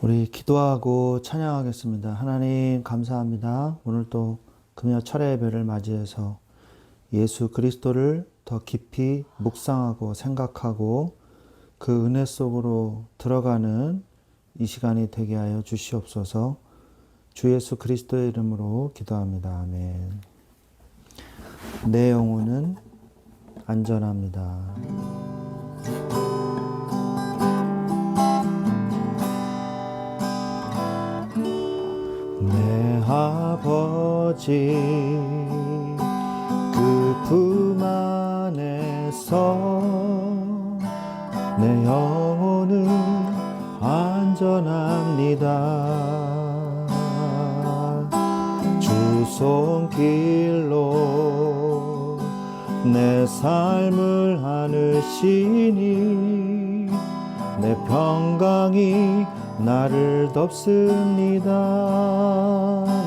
우리 기도하고 찬양하겠습니다. 하나님 감사합니다. 오늘 또 금요 철의 예배를 맞이해서 예수 그리스도를 더 깊이 묵상하고 생각하고 그 은혜 속으로 들어가는 이 시간이 되게 하여 주시옵소서. 주 예수 그리스도의 이름으로 기도합니다. 아멘. 내 영혼은 안전합니다. 내 아버지 그 품 안에서 내 영혼은 안전합니다. 주 손길로 내 삶을 안으시니 내 평강이 나를 덮습니다.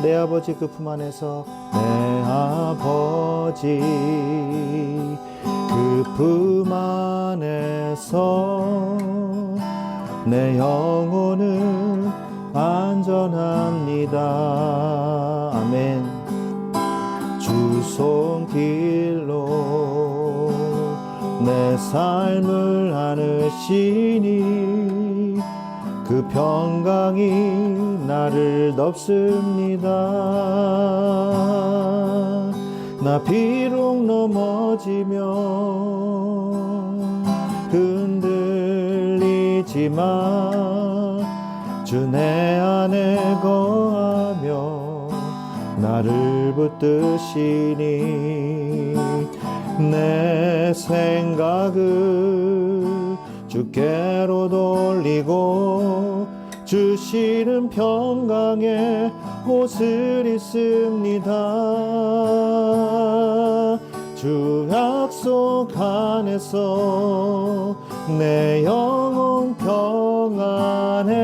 내 아버지 그 품 안에서 내 아버지 그 품 안에서 내 영혼은 안전합니다. 아멘. 주 손길로 내 삶을 안으시니 그 평강이 나를 덮습니다. 나 비록 넘어지면 흔들리지만 주 내 안에 거하며 나를 붙드시니 내 생각을 주께로 돌리고 주시는 평강의 옷을 입습니다. 주 약속 안에서 내 영혼 평안해.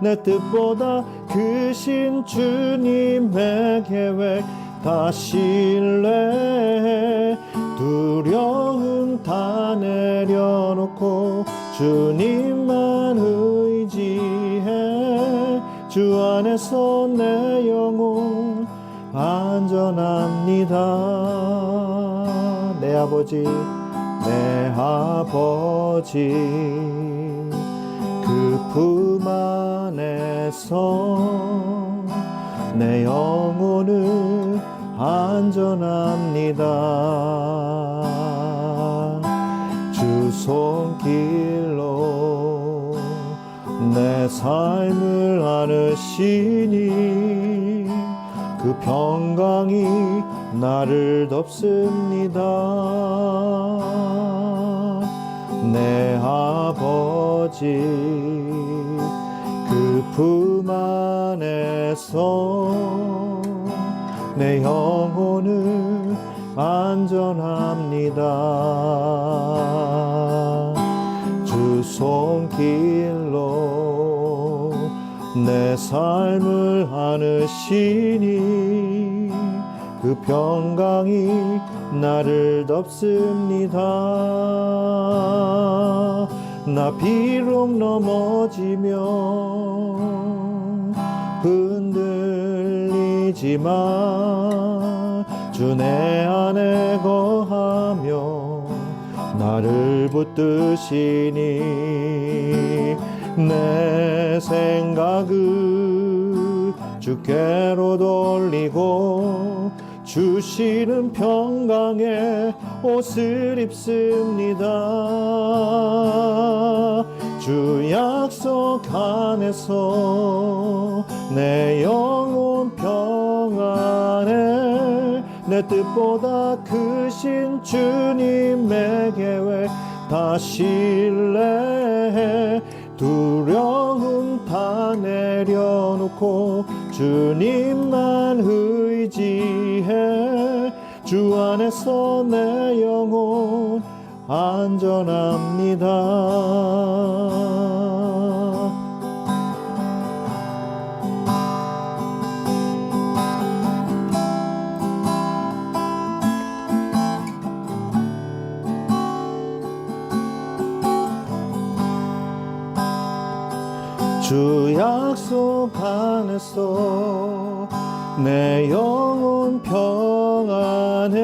내 뜻보다 크신 주님의 계획 다 신뢰해. 두려움 다 내려놓고 주님만 의지해. 주 안에서 내 영혼 안전합니다. 내 아버지 그 품 안에서 내 영혼은 안전합니다. 주 손길로 내 삶을 안으시니 그 평강이 나를 덮습니다. 내 아버지 그 품 안에서 내 영혼은 안전합니다. 주 손길로 내 삶을 안으시니 그 평강이 나를 덮습니다. 나 비록 넘어지면 흔들리지만 주 내 안에 거하며 나를 붙드시니 내 생각을 주께로 돌리고 주시는 평강의 옷을 입습니다. 주 약속 안에서 내 영혼 평안해. 내 뜻보다 크신 주님의 계획 다 신뢰해. 두려움 다 내려놓고 주님만 의지해. 주 안에서 내 영혼 안전합니다. 주 약속 안에서 내 영혼 평안해.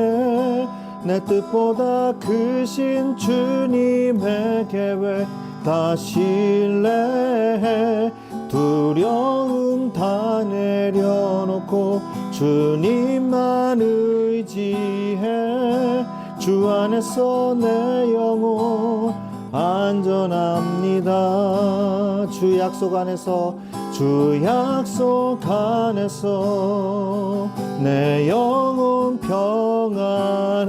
내 뜻보다 크신 주님의 계획 다 신뢰해. 두려움 다 내려놓고 주님만 의지해. 주 안에서 내 영혼 안전합니다. 주 약속 안에서, 주 약속 안에서 내 영혼 평안해.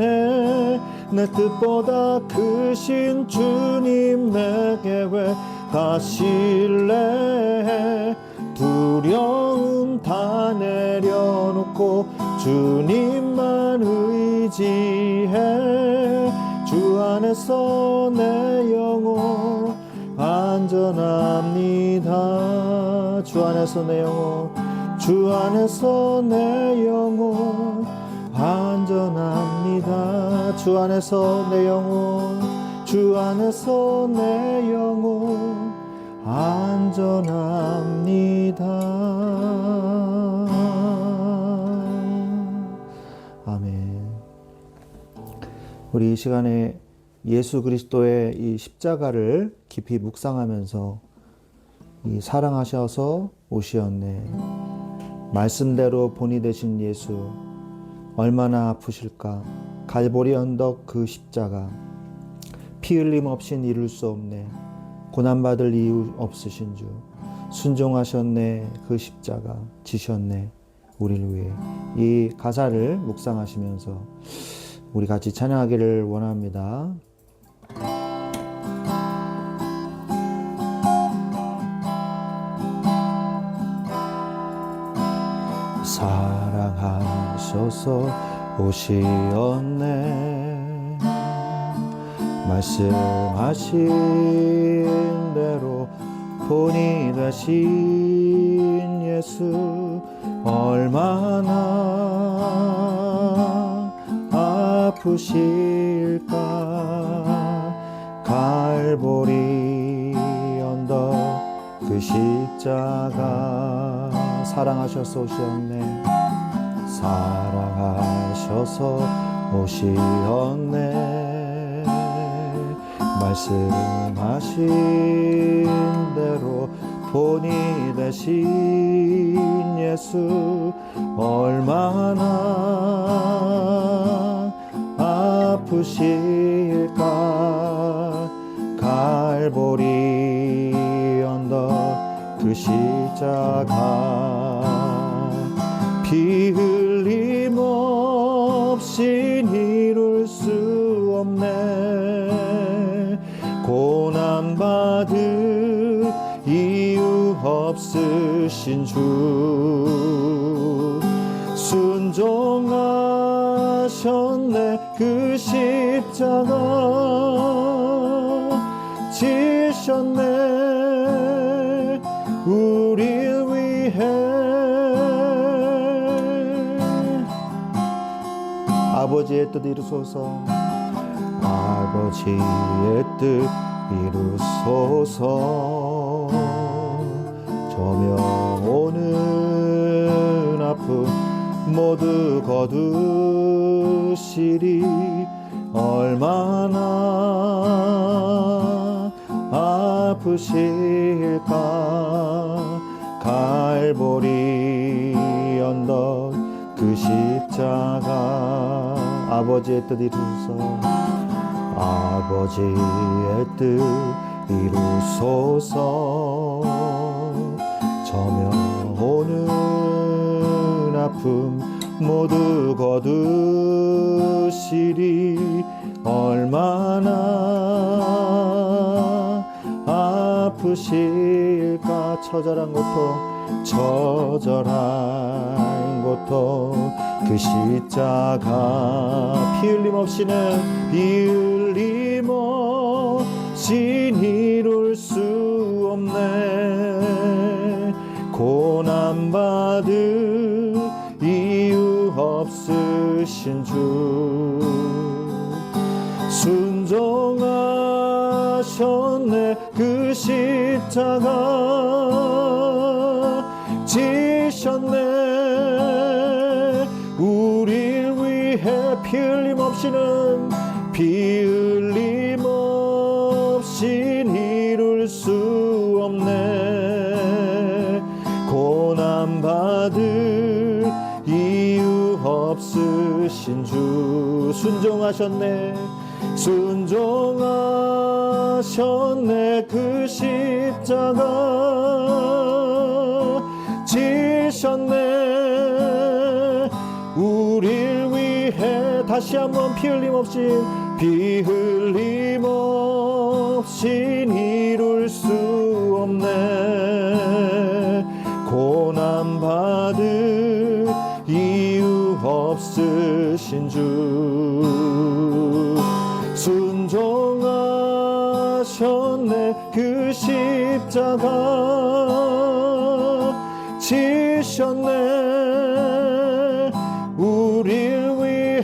내 뜻보다 크신 주님의 계획 다 신뢰해. 두려움 다 내려놓고 주님만 의지해. 주 안에서 내 영혼 안전합니다. 주 안에서 내 영혼, 주 안에서 내 영혼 안전합니다. 주 안에서 내 영혼, 주 안에서 내 영혼 안전합니다. 아멘. 우리 이 시간에 예수 그리스도의 이 십자가를 깊이 묵상하면서 이 사랑하셔서 오시었네, 말씀대로 본이 되신 예수 얼마나 아프실까. 갈보리 언덕 그 십자가 피 흘림 없인 이룰 수 없네. 고난받을 이유 없으신 주 순종하셨네. 그 십자가 지셨네, 우리를 위해. 이 가사를 묵상하시면서 우리 같이 찬양하기를 원합니다. 사랑하셔서 오시었네, 말씀하신 대로 본이 되신 예수 얼마나 아프실까. 갈보리 언덕 그 십자가 사랑하셔서 오셨네, 사랑하셔서 오시었네, 말씀하신 대로 본이 되신 예수 얼마나 아프실까. 갈보리 언덕 그 십자가 피 흘림 없이 이룰 수 없네. 고난받을 이유 없으신 주 순종하셨네. 그 십자가 지셨네, 우릴 위해. 아버지의 뜻 이루소서, 아버지의 뜻 이루소서. 저명 오는 아픔 모두 거두시리. 얼마나 아프실까. 갈보리 언덕 그 십자가 아버지의 뜻 이루소서, 아버지의 뜻 이루소서. 저명 오는 아픔 모두 거두시리. 얼마나 아프실까. 처절한 고통, 처절한 고통 그 십자가 피 흘림 없이는, 피 흘림 없이 이룰 수 없네. 고난받을 이유 없으신 주 순종하셨네. 십자가하셨네. 그 십자가 지셨네. 우릴 위해 피 흘림 없이는 피 흘림 없인 이룰 수 없네. 고난받을 이유 없으신 주 순종하셨네. 순종하셨네. 그 십자가 지셨네. 우릴 위해 다시 한번 피 흘림 없인 피 흘림 없인 이룰 수 없네. 고난받을 이유 없으신 주 순종하셨네. 그 십자가 지셨네. 우릴 위해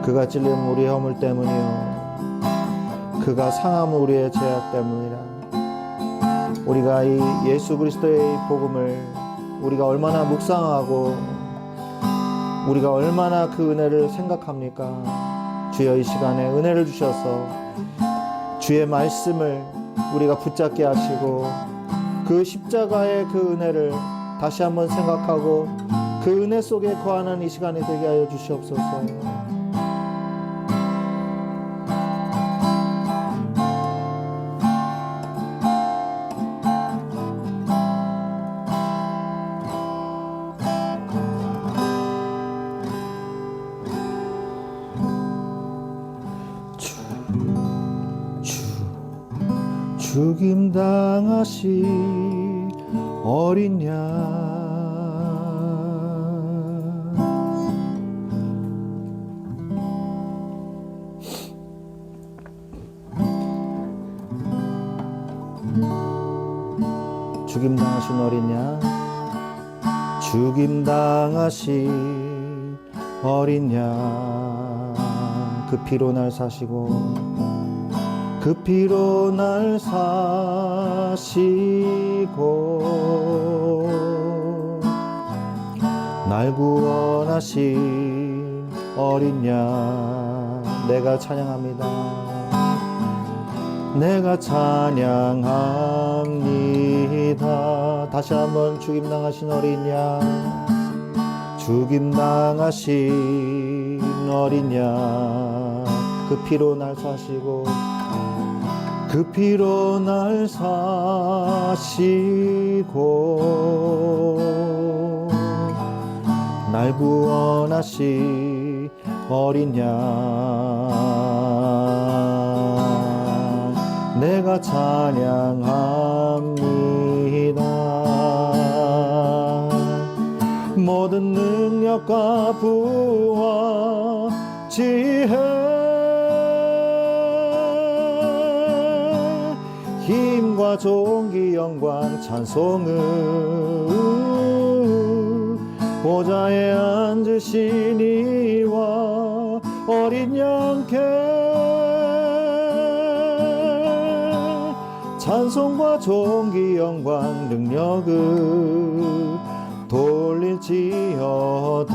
그가 찔린 우리의 허물 때문이요 그가 상함 우리의 죄악 때문이라. 우리가 이 예수 그리스도의 복음을 우리가 얼마나 묵상하고 우리가 얼마나 그 은혜를 생각합니까? 주여 이 시간에 은혜를 주셔서 주의 말씀을 우리가 붙잡게 하시고 그 십자가의 그 은혜를 다시 한번 생각하고 그 은혜 속에 거하는 이 시간이 되게 하여 주시옵소서. 죽임당하신 어린 양 죽임당하신 어린 양 죽임당하신 어린 양 그 피로 날 사시고 그 피로 날 사시고 날 구원하신 어린 양 내가 찬양합니다. 내가 찬양합니다. 다시 한번 죽임당하신 어린 양 죽임당하신 어린 양 그 피로 날 사시고 그 피로 날 사시고 날 구원하신 어린 양 내가 찬양합니다. 모든 능력과 부와 지혜 힘과 존귀 영광 찬송을 보좌에 앉으신 이와 어린 양께 찬송과 존귀 영광 능력을 돌릴지어다.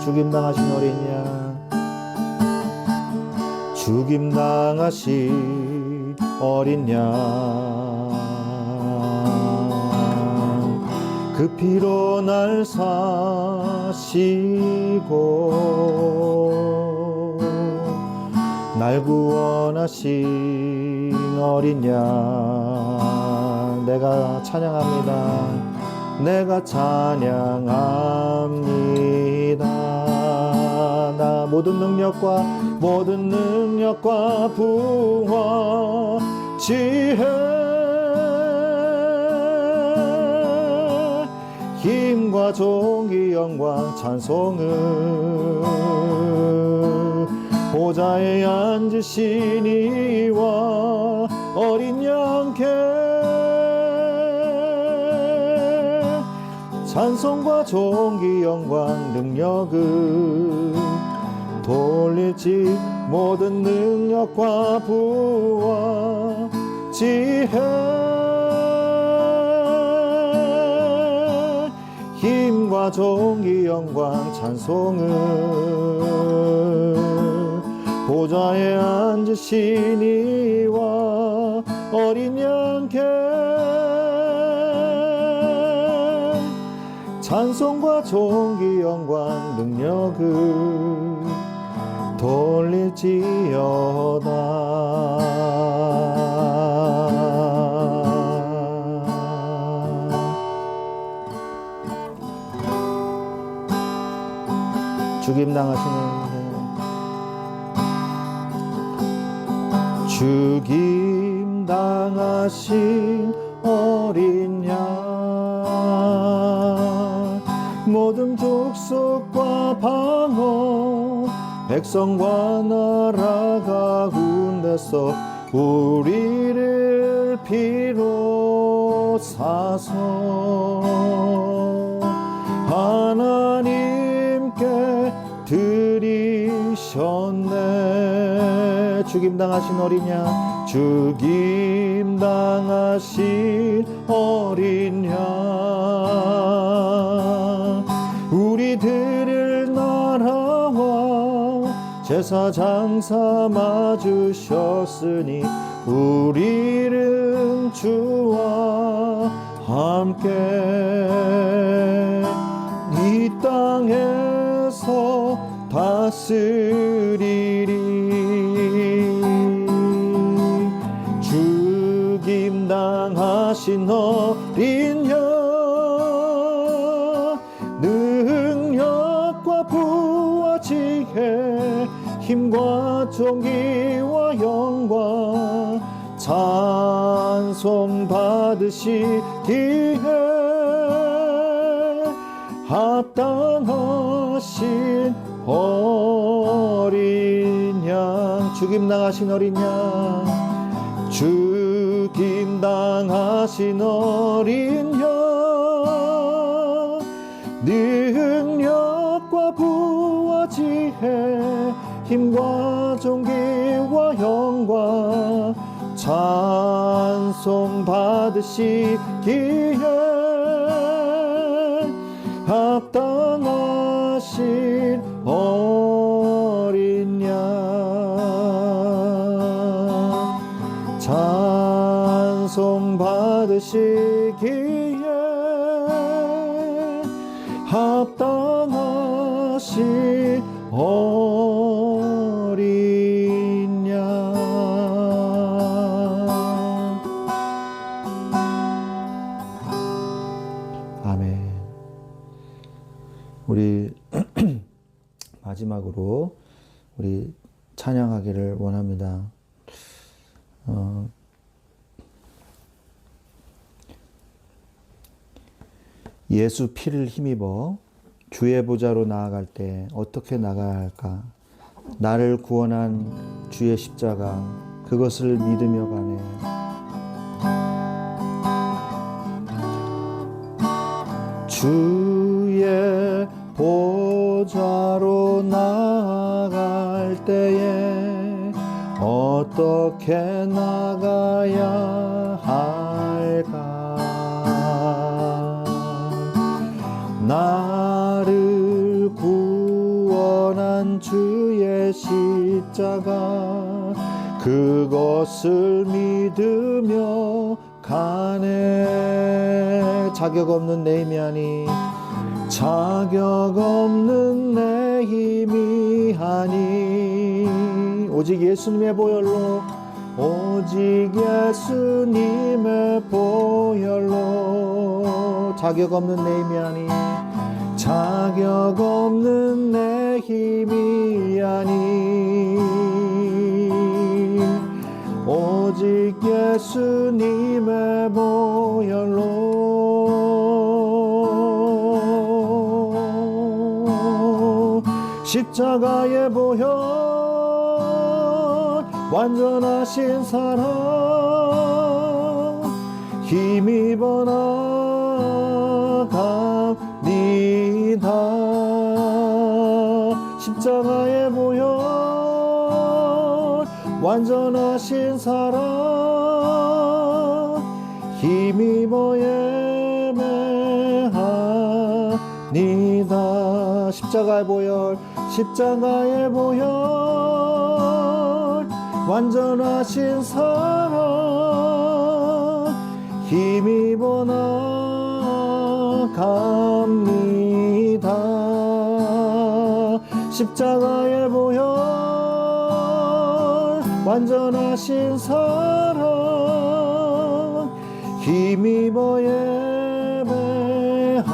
죽임당하신 어린 양 죽임당하신 어린 양 그 피로 날 사시고 날 구원하신 어린 양 내가 찬양합니다. 내가 찬양합니다. 나 모든 능력과 부와 지혜 힘과 존귀 영광 찬송을 보좌에 앉으신 이와 어린 양께 찬송과 존귀 영광 능력을 돌릴지 모든 능력과 부와 지혜 힘과 존귀 영광 찬송을 보좌에 앉으신 이와 어린 양께 찬송과 존귀 영광 능력을 돌릴지어다. 죽임 당하신 어린 양 모든 족속과 방언 백성과 나라 가운데서 우리를 비로사서 하나님께 드리셨네. 죽임당하신 어린 양 죽임당하신 어린 양 우리들을 나라와 제사장 삼아 주셨으니 우리는 주와 함께 이 땅에서 다스리리. 죽임당하신 어린 양 능력과 부와 지혜 힘과 존귀와 영광 찬송 받으시기에 합당하신 어린 양 죽임당하신 어린 양 죽임당하신 어린 양 능력과 부와 지혜 힘과 존귀와 영광 찬송 받으시기에 합당하신 어린 양 찬송 받으시기에 합당하신 어린 양. 아멘. 우리 마지막으로 우리 찬양하기를 원합니다. 예수 피를 힘입어 주의 보좌로 나아갈 때 어떻게 나가야 할까? 나를 구원한 주의 십자가 그것을 믿으며 가네. 주의 보좌로 나아갈 때에 어떻게 나가야 할까? 나를 구원한 주의 십자가 그것을 믿으며 가네. 자격 없는 내 힘이 아니 자격 없는 내 힘이 아니 오직 예수님의 보혈로 오직 예수님의 보혈로 자격 없는 내 힘이 아니 자격 없는 내 힘이 아니 오직 예수님의 보혈로 십자가의 보혈 완전하신 사랑 힘입어 나감 완전하신 사랑 힘입어 예매하니다. 십자가의 보혈 십자가의 보혈 완전하신 사랑 힘입어 나갑니다. 십자가의 보혈 완전하신 사랑 힘입어 예배합니다.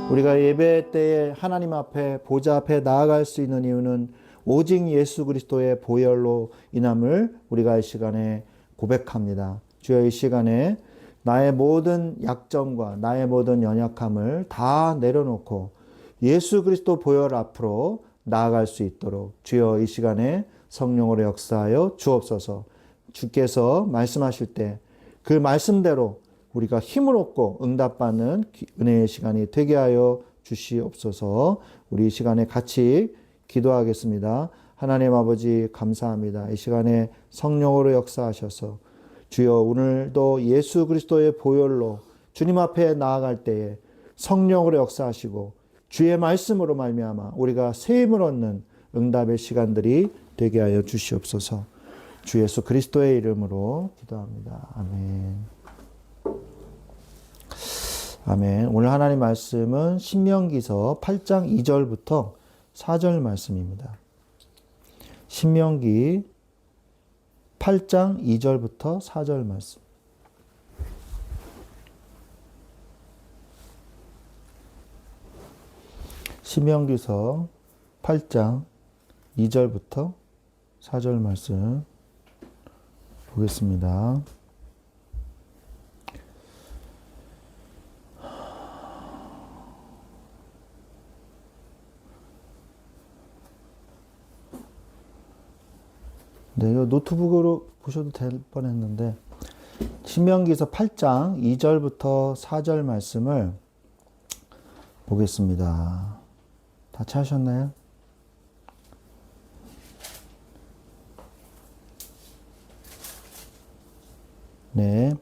우리가 예배 때에 하나님 앞에 보좌 앞에 나아갈 수 있는 이유는 오직 예수 그리스도의 보혈로 인함을 우리가 이 시간에 고백합니다. 주여, 이 시간에 나의 모든 약점과 나의 모든 연약함을 다 내려놓고 예수 그리스도 보혈 앞으로 나아갈 수 있도록 주여 이 시간에 성령으로 역사하여 주옵소서. 주께서 말씀하실 때 그 말씀대로 우리가 힘을 얻고 응답받는 은혜의 시간이 되게 하여 주시옵소서. 우리 이 시간에 같이 기도하겠습니다. 하나님 아버지 감사합니다. 이 시간에 성령으로 역사하셔서 주여 오늘도 예수 그리스도의 보혈로 주님 앞에 나아갈 때에 성령으로 역사하시고 주의 말씀으로 말미암아 우리가 새 힘을 얻는 응답의 시간들이 되게 하여 주시옵소서. 주 예수 그리스도의 이름으로 기도합니다. 아멘. 아멘. 오늘 하나님 말씀은 신명기서 8장 2절부터 4절 말씀입니다. 신명기 8장 2절부터 4절 말씀. 신명기서 8장 2절부터 4절 말씀 보겠습니다. 네, 이거 노트북으로 보셔도 될 뻔했는데 신명기서 8장 2절부터 4절 말씀을 보겠습니다. 다 찾으셨나요? 네,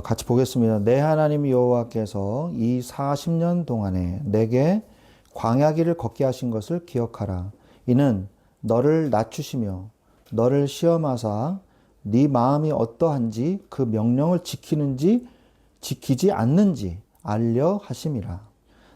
같이 보겠습니다. 내 하나님 여호와께서 이 40년 동안에 내게 광야길을 걷게 하신 것을 기억하라. 이는 너를 낮추시며 너를 시험하사 네 마음이 어떠한지 그 명령을 지키는지 지키지 않는지 알려 하심이라.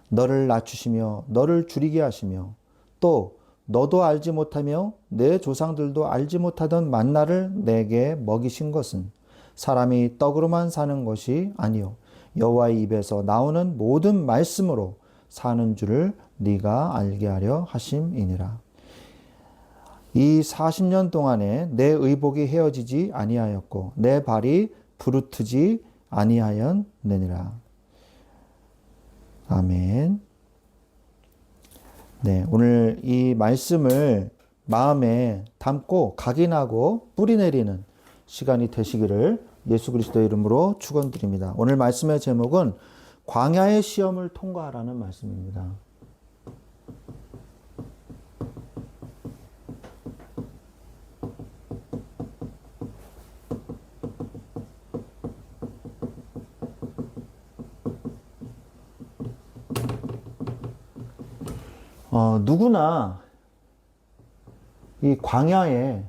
너를 낮추시며 너를 줄이게 하시며 또 너도 알지 못하며 내 조상들도 알지 못하던 만나를 내게 먹이신 것은 사람이 떡으로만 사는 것이 아니요 여호와의 입에서 나오는 모든 말씀으로 사는 줄을 네가 알게 하려 하심이니라. 이 40년 동안에 내 의복이 헤어지지 아니하였고 내 발이 부르트지 아니하였느니라. 아멘. 네, 오늘 이 말씀을 마음에 담고 각인하고 뿌리내리는 시간이 되시기를 예수 그리스도의 이름으로 축원드립니다. 오늘 말씀의 제목은 광야의 시험을 통과하라는 말씀입니다. 누구나 이 광야에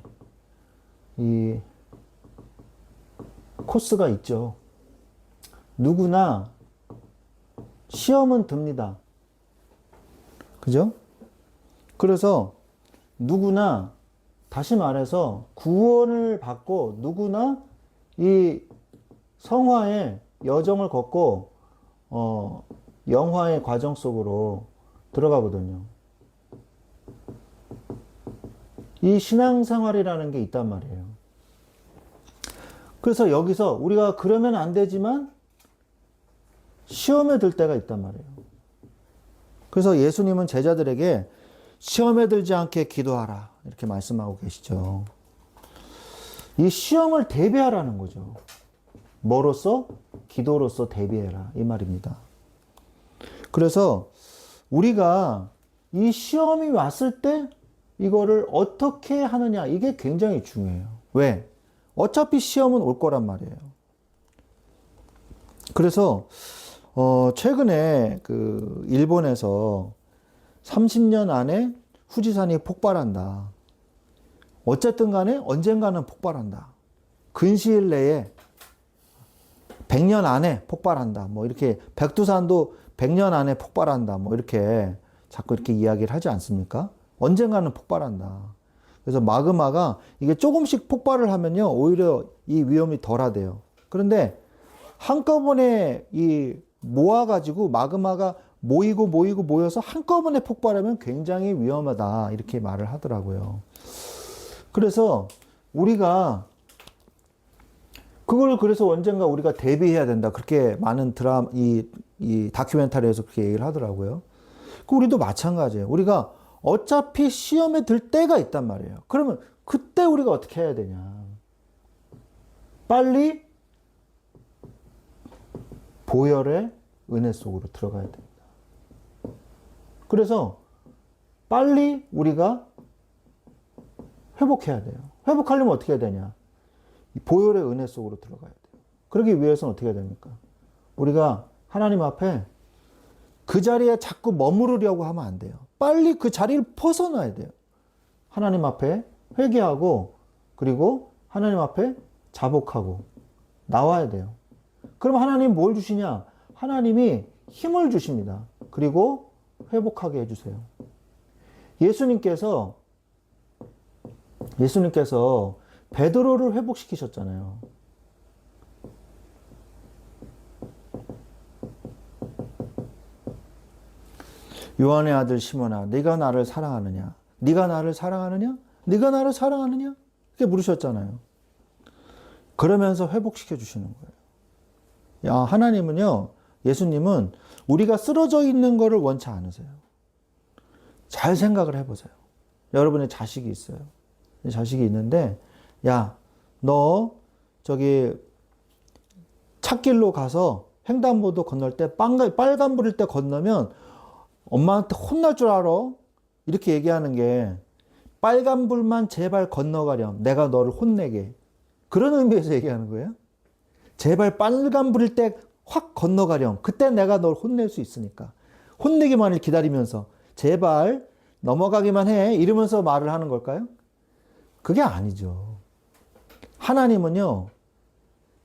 이 코스가 있죠. 누구나 시험은 듭니다. 그죠? 그래서 누구나 다시 말해서 구원을 받고 누구나 이 성화의 여정을 걷고 영화의 과정 속으로 들어가거든요. 이 신앙생활이라는 게 있단 말이에요. 그래서 여기서 우리가 그러면 안 되지만 시험에 들 때가 있단 말이에요. 그래서 예수님은 제자들에게 시험에 들지 않게 기도하라 이렇게 말씀하고 계시죠. 이 시험을 대비하라는 거죠. 뭐로써? 기도로써 대비해라. 이 말입니다. 그래서 우리가 이 시험이 왔을 때 이거를 어떻게 하느냐, 이게 굉장히 중요해요. 왜? 어차피 시험은 올 거란 말이에요. 그래서 최근에 그 일본에서 30년 안에 후지산이 폭발한다. 어쨌든 간에 언젠가는 폭발한다. 근시일 내에 100년 안에 폭발한다. 뭐 이렇게 백두산도 100년 안에 폭발한다. 뭐 이렇게 자꾸 이렇게 이야기를 하지 않습니까? 언젠가는 폭발한다. 그래서 마그마가 이게 조금씩 폭발을 하면요, 오히려 이 위험이 덜하대요. 그런데 한꺼번에 이 모아가지고 마그마가 모여서 한꺼번에 폭발하면 굉장히 위험하다. 이렇게 말을 하더라고요. 그래서 우리가 그래서 언젠가 우리가 대비해야 된다. 그렇게 많은 이 다큐멘터리에서 그렇게 얘기를 하더라고요. 우리도 마찬가지예요. 우리가 어차피 시험에 들 때가 있단 말이에요. 그러면 그때 우리가 어떻게 해야 되냐. 빨리 보혈의 은혜 속으로 들어가야 됩니다. 그래서 빨리 우리가 회복해야 돼요. 회복하려면 어떻게 해야 되냐. 보혈의 은혜 속으로 들어가야 돼요. 그러기 위해서는 어떻게 해야 됩니까? 우리가 하나님 앞에 그 자리에 자꾸 머무르려고 하면 안 돼요. 빨리 그 자리를 벗어나야 돼요. 하나님 앞에 회개하고 그리고 하나님 앞에 자복하고 나와야 돼요. 그럼 하나님 뭘 주시냐? 하나님이 힘을 주십니다. 그리고 회복하게 해주세요. 예수님께서 베드로를 회복시키셨잖아요. 요한의 아들 시몬아, 네가 나를 사랑하느냐? 네가 나를 사랑하느냐? 네가 나를 사랑하느냐? 이렇게 물으셨잖아요. 그러면서 회복시켜 주시는 거예요. 하나님은요, 예수님은 우리가 쓰러져 있는 거를 원치 않으세요. 잘 생각을 해보세요. 여러분의 자식이 있어요. 자식이 있는데, 야, 너 저기 찻길로 가서 횡단보도 건널 때 빨간불일 때 건너면 엄마한테 혼날 줄 알아? 이렇게 얘기하는 게 빨간불만 제발 건너가렴. 내가 너를 혼내게. 그런 의미에서 얘기하는 거예요. 제발 빨간불일 때 확 건너가렴. 그때 내가 널 혼낼 수 있으니까. 혼내기만을 기다리면서 제발 넘어가기만 해. 이러면서 말을 하는 걸까요? 그게 아니죠. 하나님은요,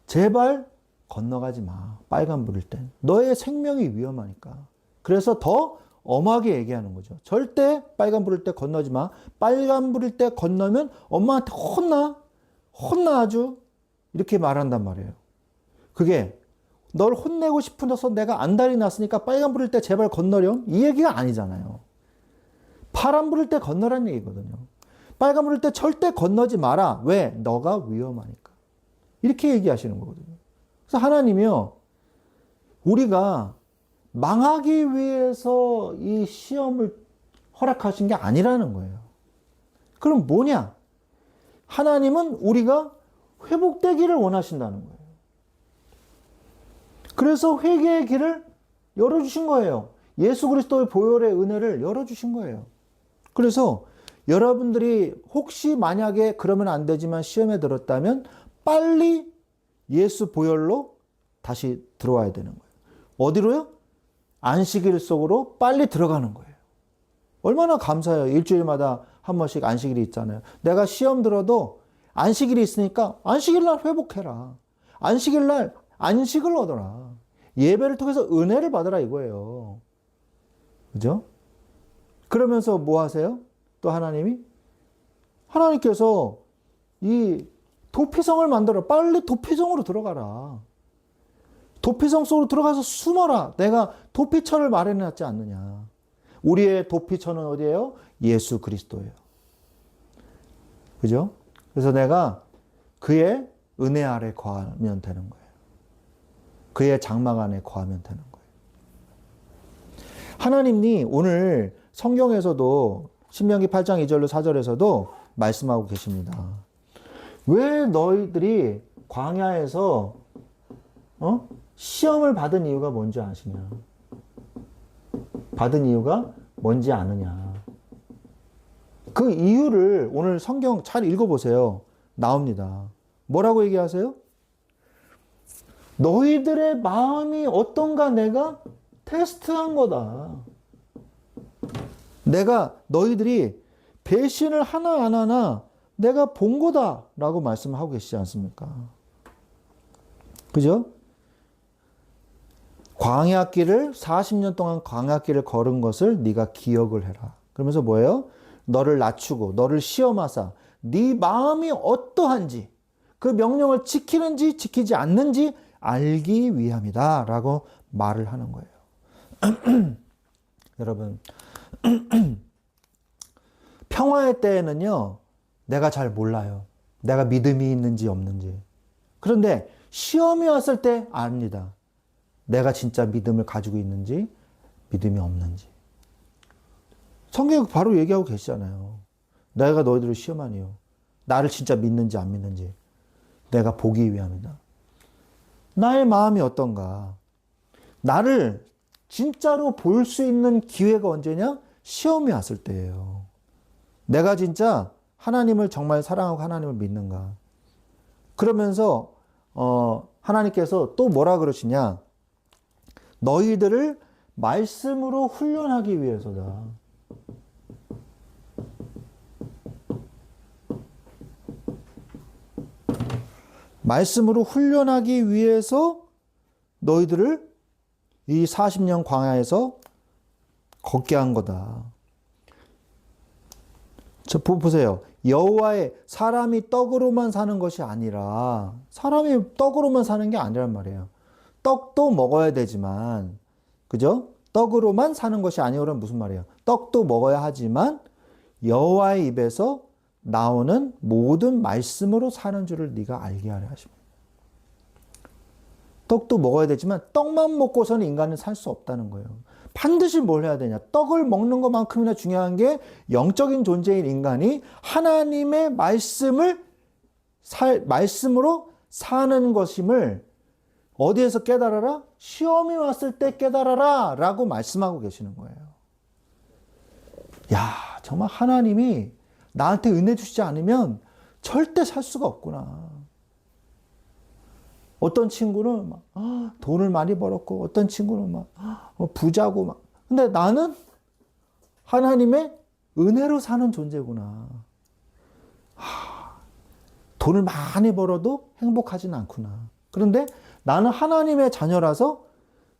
제발 건너가지 마. 빨간불일 땐. 너의 생명이 위험하니까. 그래서 더 엄하게 얘기하는 거죠. 절대 빨간불일 때 건너지 마. 빨간불일 때 건너면 엄마한테 혼나 아주. 이렇게 말한단 말이에요. 그게 널 혼내고 싶어서 내가 안달이 났으니까 빨간불일 때 제발 건너렴. 이 얘기가 아니잖아요. 파란불일 때 건너란 얘기거든요. 빨간불일 때 절대 건너지 마라. 왜? 너가 위험하니까. 이렇게 얘기하시는 거거든요. 그래서 하나님이요, 우리가 망하기 위해서 이 시험을 허락하신 게 아니라는 거예요. 그럼 뭐냐? 하나님은 우리가 회복되기를 원하신다는 거예요. 그래서 회개의 길을 열어주신 거예요. 예수 그리스도의 보혈의 은혜를 열어주신 거예요. 그래서 여러분들이 혹시 만약에 그러면 안 되지만 시험에 들었다면 빨리 예수 보혈로 다시 들어와야 되는 거예요. 어디로요? 안식일 속으로 빨리 들어가는 거예요. 얼마나 감사해요. 일주일마다 한 번씩 안식일이 있잖아요. 내가 시험 들어도 안식일이 있으니까 안식일날 회복해라. 안식일날 안식을 얻어라. 예배를 통해서 은혜를 받아라 이거예요. 그죠? 그러면서 뭐 하세요? 또 하나님께서 이 도피성을 만들어. 빨리 도피성으로 들어가라. 도피성 속으로 들어가서 숨어라. 내가 도피처를 마련해놨지 않느냐. 우리의 도피처는 어디예요? 예수 그리스도예요. 그죠? 그래서 내가 그의 은혜 아래 거하면 되는 거예요. 그의 장막 안에 거하면 되는 거예요. 하나님이 오늘 성경에서도 신명기 8장 2절로 4절에서도 말씀하고 계십니다. 왜 너희들이 광야에서 시험을 받은 이유가 뭔지 아시냐? 받은 이유가 뭔지 아느냐? 그 이유를 오늘 성경 잘 읽어보세요. 나옵니다. 뭐라고 얘기하세요? 너희들의 마음이 어떤가 내가 테스트한 거다. 내가 너희들이 배신을 하나 안 하나 내가 본 거다 라고 말씀하고 계시지 않습니까? 그죠? 광야길을 40년 동안 광야길을 걸은 것을 네가 기억을 해라. 그러면서 뭐예요? 너를 낮추고 너를 시험하사 네 마음이 어떠한지 그 명령을 지키는지 지키지 않는지 알기 위함이다 라고 말을 하는 거예요. 여러분 평화의 때에는요 내가 잘 몰라요. 내가 믿음이 있는지 없는지. 그런데 시험이 왔을 때 압니다. 내가 진짜 믿음을 가지고 있는지 믿음이 없는지. 성경이 바로 얘기하고 계시잖아요. 내가 너희들을 시험하니요. 나를 진짜 믿는지 안 믿는지 내가 보기 위함이다. 나의 마음이 어떤가. 나를 진짜로 볼 수 있는 기회가 언제냐? 시험이 왔을 때예요. 내가 진짜 하나님을 정말 사랑하고 하나님을 믿는가. 그러면서 하나님께서 또 뭐라 그러시냐? 너희들을 말씀으로 훈련하기 위해서다. 말씀으로 훈련하기 위해서 너희들을 이 40년 광야에서 걷게 한 거다. 저 보세요. 여호와의 사람이 떡으로만 사는 것이 아니라 사람이 떡으로만 사는 게 아니란 말이에요. 떡도 먹어야 되지만 그죠? 떡으로만 사는 것이 아니오란 무슨 말이에요? 떡도 먹어야 하지만 여호와의 입에서 나오는 모든 말씀으로 사는 줄을 네가 알게 하려 하십니다. 떡도 먹어야 되지만 떡만 먹고서는 인간은 살 수 없다는 거예요. 반드시 뭘 해야 되냐? 떡을 먹는 것만큼이나 중요한 게 영적인 존재인 인간이 하나님의 말씀으로 사는 것임을 어디에서 깨달아라? 시험이 왔을 때 깨달아라 라고 말씀하고 계시는 거예요. 야, 정말 하나님이 나한테 은혜 주시지 않으면 절대 살 수가 없구나. 어떤 친구는 막 돈을 많이 벌었고 어떤 친구는 막 부자고 막. 근데 나는 하나님의 은혜로 사는 존재구나. 돈을 많이 벌어도 행복하진 않구나. 그런데 나는 하나님의 자녀라서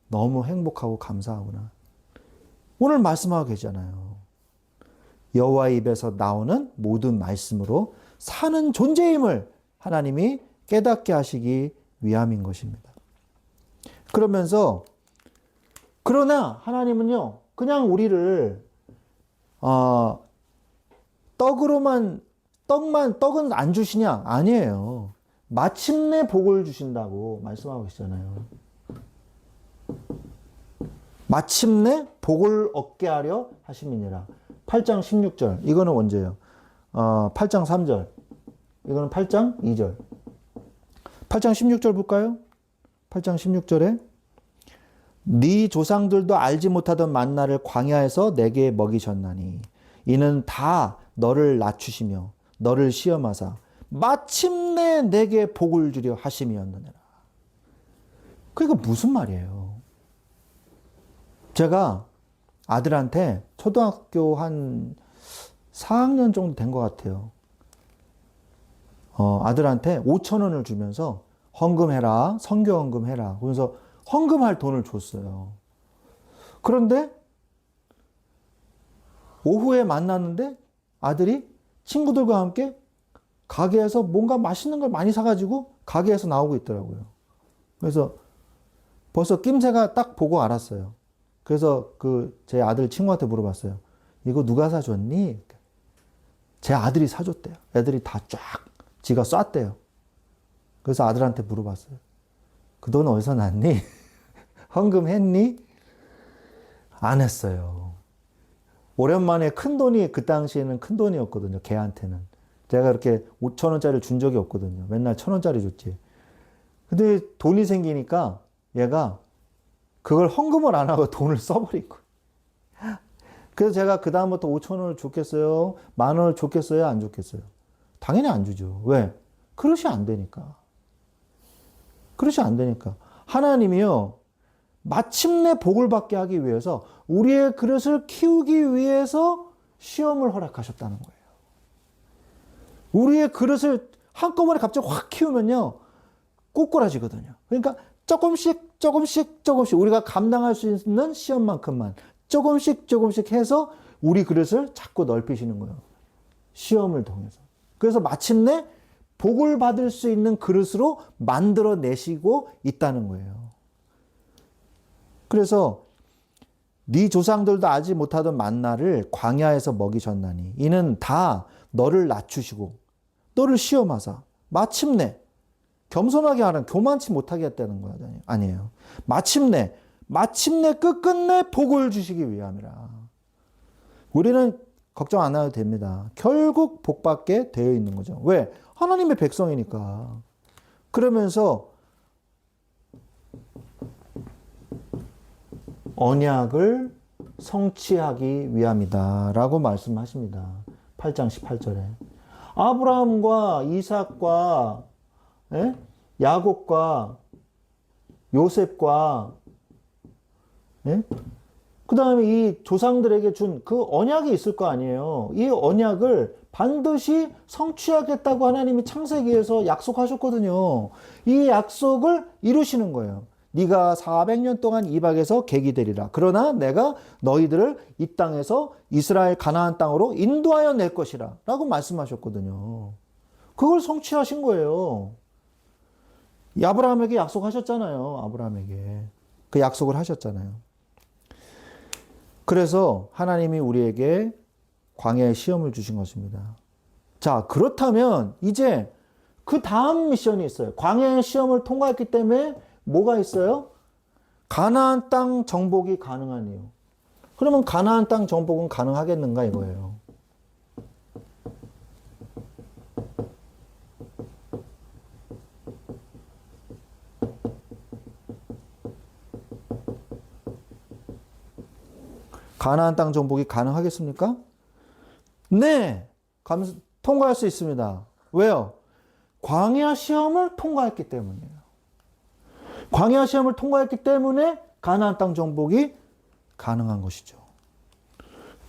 너무 행복하고 감사하구나. 오늘 말씀하고 계시잖아요. 여호와의 입에서 나오는 모든 말씀으로 사는 존재임을 하나님이 깨닫게 하시기 위함인 것입니다. 그러면서 그러나 하나님은요 그냥 우리를 떡은 안 주시냐? 아니에요. 마침내 복을 주신다고 말씀하고 계시잖아요. 마침내 복을 얻게 하려 하심이니라. 8장 16절 이거는 언제예요? 8장 3절 이거는 8장 2절. 8장 16절 볼까요? 8장 16절에 네 조상들도 알지 못하던 만나를 광야에서 내게 먹이셨나니 이는 다 너를 낮추시며 너를 시험하사 마침내 내게 복을 주려 하심이었느니라. 그게 무슨 말이에요? 제가 아들한테 초등학교 한 4학년 정도 된 것 같아요. 아들한테 5,000원을 주면서 헌금해라, 선교 헌금해라. 그러면서 헌금할 돈을 줬어요. 그런데 오후에 만났는데 아들이 친구들과 함께 가게에서 뭔가 맛있는 걸 많이 사가지고 가게에서 나오고 있더라고요. 그래서 벌써 낌새가 딱 보고 알았어요. 그래서 제 아들 친구한테 물어봤어요. 이거 누가 사줬니? 제 아들이 사줬대요. 애들이 다 쫙 지가 쐈대요. 그래서 아들한테 물어봤어요. 그 돈 어디서 났니? 헌금했니? 안 했어요. 오랜만에 큰 돈이 그 당시에는 큰 돈이었거든요. 걔한테는. 제가 이렇게 5,000원짜리를 준 적이 없거든요. 맨날 1,000원짜리 줬지. 근데 돈이 생기니까 얘가 그걸 헌금을 안 하고 돈을 써버린 거예요. 그래서 제가 그다음부터 5천 원을 줬겠어요? 만 원을 줬겠어요? 안 줬겠어요? 당연히 안 주죠. 왜? 그릇이 안 되니까. 그릇이 안 되니까. 하나님이요, 마침내 복을 받게 하기 위해서 우리의 그릇을 키우기 위해서 시험을 허락하셨다는 거예요. 우리의 그릇을 한꺼번에 갑자기 확 키우면요, 꼬꾸라지거든요. 그러니까 조금씩 우리가 감당할 수 있는 시험만큼만 조금씩 해서 우리 그릇을 자꾸 넓히시는 거예요. 시험을 통해서. 그래서 마침내 복을 받을 수 있는 그릇으로 만들어 내시고 있다는 거예요. 그래서 네 조상들도 알지 못하던 만나를 광야에서 먹이셨나니 이는 다 너를 낮추시고 너를 시험하사 마침내 겸손하게 하는, 교만치 못하게 했다는 거 아니에요. 마침내 끝끝내 복을 주시기 위함이라. 우리는 걱정 안 해도 됩니다. 결국 복 받게 되어 있는 거죠. 왜? 하나님의 백성이니까. 그러면서 언약을 성취하기 위함이다 라고 말씀하십니다. 8장 18절에. 아브라함과 이삭과 야곱과 요셉과 그 다음에 이 조상들에게 준 그 언약이 있을 거 아니에요. 이 언약을 반드시 성취하겠다고 하나님이 창세기에서 약속하셨거든요. 이 약속을 이루시는 거예요. 네가 400년 동안 이방에서 객이 되리라. 그러나 내가 너희들을 이 땅에서 이스라엘 가나안 땅으로 인도하여 낼 것이라 라고 말씀하셨거든요. 그걸 성취하신 거예요. 아브라함에게 약속하셨잖아요. 아브라함에게. 그 약속을 하셨잖아요. 그래서 하나님이 우리에게 광야의 시험을 주신 것입니다. 자, 그렇다면 이제 그 다음 미션이 있어요. 광야의 시험을 통과했기 때문에 뭐가 있어요? 가나안 땅 정복이 가능한 이유. 그러면 가나안 땅 정복은 가능하겠는가 이거예요. 가나안 땅 정복이 가능하겠습니까? 네, 통과할 수 있습니다. 왜요? 광야 시험을 통과했기 때문이에요. 광야 시험을 통과했기 때문에 가나안 땅 정복이 가능한 것이죠.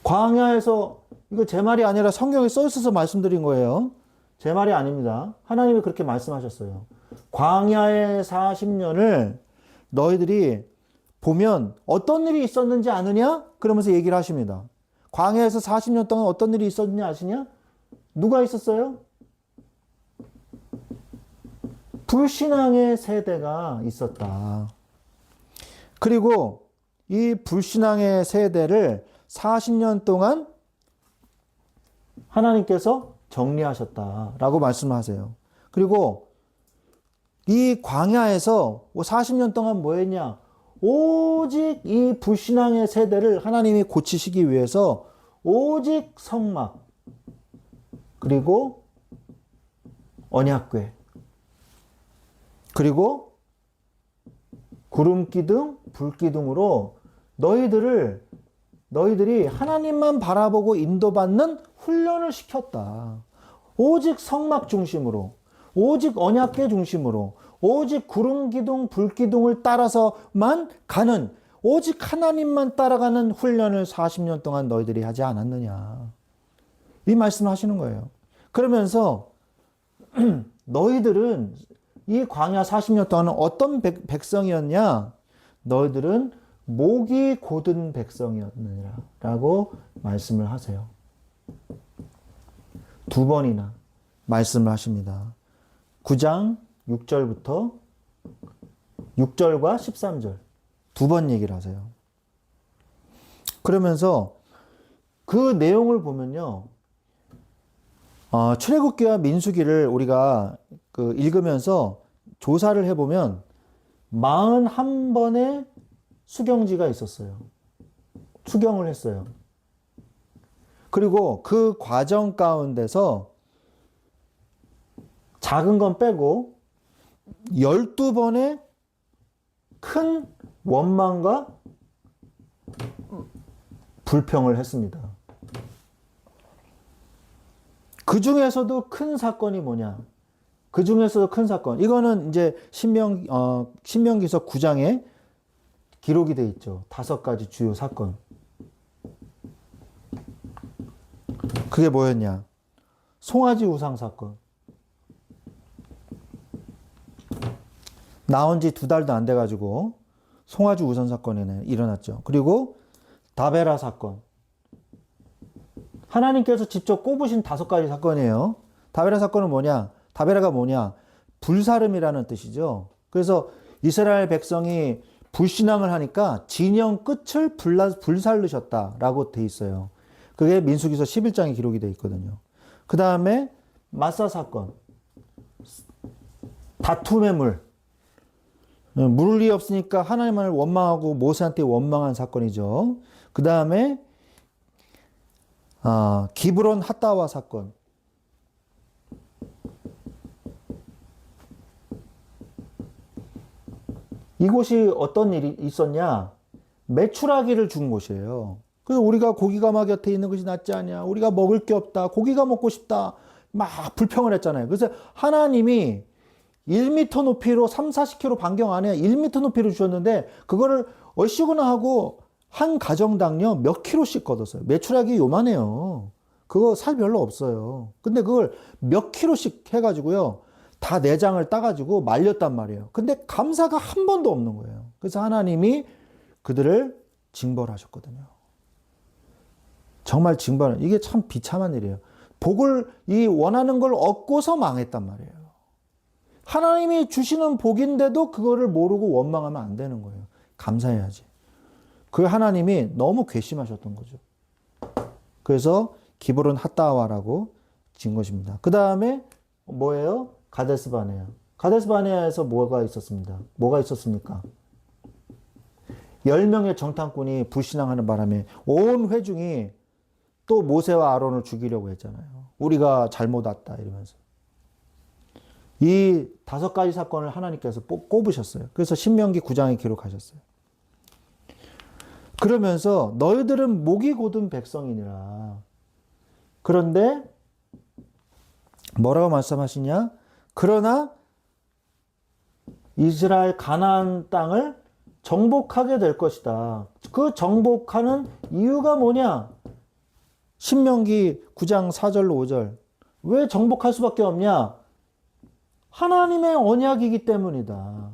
광야에서, 이거 제 말이 아니라 성경에 써 있어서 말씀드린 거예요. 제 말이 아닙니다. 하나님이 그렇게 말씀하셨어요. 광야의 40년을 너희들이 보면 어떤 일이 있었는지 아느냐? 그러면서 얘기를 하십니다. 광야에서 40년 동안 어떤 일이 있었는지 아시냐? 누가 있었어요? 불신앙의 세대가 있었다. 그리고 이 불신앙의 세대를 40년 동안 하나님께서 정리하셨다라고 말씀하세요. 그리고 이 광야에서 40년 동안 뭐 했냐? 오직 이 불신앙의 세대를 하나님이 고치시기 위해서 오직 성막 그리고 언약궤 그리고 구름기둥, 불기둥으로 너희들이 하나님만 바라보고 인도받는 훈련을 시켰다. 오직 성막 중심으로, 오직 언약궤 중심으로, 오직 구름기둥, 불기둥을 따라서만 가는, 오직 하나님만 따라가는 훈련을 40년 동안 너희들이 하지 않았느냐. 이 말씀을 하시는 거예요. 그러면서 너희들은 이 광야 40년 동안은 어떤 백성이었냐? 너희들은 목이 곧은 백성이었느니라 라고 말씀을 하세요. 두 번이나 말씀을 하십니다. 9장 6절부터 6절과 13절 두 번 얘기를 하세요. 그러면서 그 내용을 보면요. 출애굽기와 민수기를 우리가 읽으면서 조사를 해보면 41번의 수경지가 있었어요. 수경을 했어요. 그리고 그 과정 가운데서 작은 건 빼고 12번의 큰 원망과 불평을 했습니다. 그 중에서도 큰 사건이 뭐냐? 그 중에서도 큰 사건. 이거는 이제 신명기서 9장에 기록이 돼 있죠. 5가지 주요 사건. 그게 뭐였냐? 송아지 우상 사건. 나온 지 2달도 안 돼가지고 송아지 우상 사건이 일어났죠. 그리고 다베라 사건. 하나님께서 직접 꼽으신 5가지 사건이에요. 다베라 사건은 뭐냐? 다베라가 뭐냐? 불사름이라는 뜻이죠. 그래서 이스라엘 백성이 불신앙을 하니까 진영 끝을 불살르셨다라고 돼 있어요. 그게 민수기서 11장에 기록이 돼 있거든요. 그 다음에 마사 사건. 다툼의 물. 물이 없으니까 하나님을 원망하고 모세한테 원망한 사건이죠. 그 다음에 기브론 핫다와 사건. 이곳이 어떤 일이 있었냐? 메추라기를 준 곳이에요. 그래서 우리가 고기가마 곁에 있는 것이 낫지 않냐? 우리가 먹을 게 없다. 고기가 먹고 싶다. 막 불평을 했잖아요. 그래서 하나님이 1m 높이로 3, 40km 반경 안에 1m 높이로 주셨는데 그거를 얼씨구나 하고 한 가정당요 몇 킬로씩 걷었어요. 메추라기 요만해요. 그거 살 별로 없어요. 근데 그걸 몇 킬로씩 해가지고요. 다 내장을 따가지고 말렸단 말이에요. 근데 감사가 한 번도 없는 거예요. 그래서 하나님이 그들을 징벌하셨거든요. 정말 징벌, 이게 참 비참한 일이에요. 복을, 이 원하는 걸 얻고서 망했단 말이에요. 하나님이 주시는 복인데도 그거를 모르고 원망하면 안 되는 거예요. 감사해야지. 그 하나님이 너무 괘씸하셨던 거죠. 그래서 기브론 핫다와라고 진 것입니다. 그 다음에 뭐예요? 가데스 바네아. 가데스 바네아에서 뭐가 있었습니다. 뭐가 있었습니까? 10명의 정탐꾼이 불신앙하는 바람에 온 회중이 또 모세와 아론을 죽이려고 했잖아요. 우리가 잘못 왔다 이러면서. 이 5가지 사건을 하나님께서 꼽으셨어요. 그래서 신명기 9장에 기록하셨어요. 그러면서 너희들은 목이 곧은 백성이니라. 그런데 뭐라고 말씀하시냐? 그러나 이스라엘 가나안 땅을 정복하게 될 것이다. 그 정복하는 이유가 뭐냐? 신명기 9장 4절로 5절. 왜 정복할 수밖에 없냐? 하나님의 언약이기 때문이다.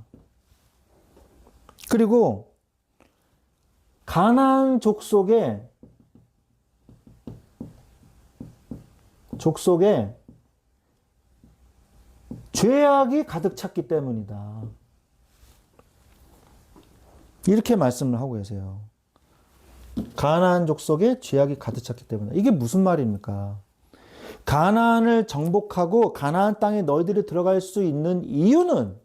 그리고 가나안 족속에 죄악이 가득 찼기 때문이다. 이렇게 말씀을 하고 계세요. 가나안 족속에 죄악이 가득 찼기 때문이다. 이게 무슨 말입니까? 가나안을 정복하고 가나안 땅에 너희들이 들어갈 수 있는 이유는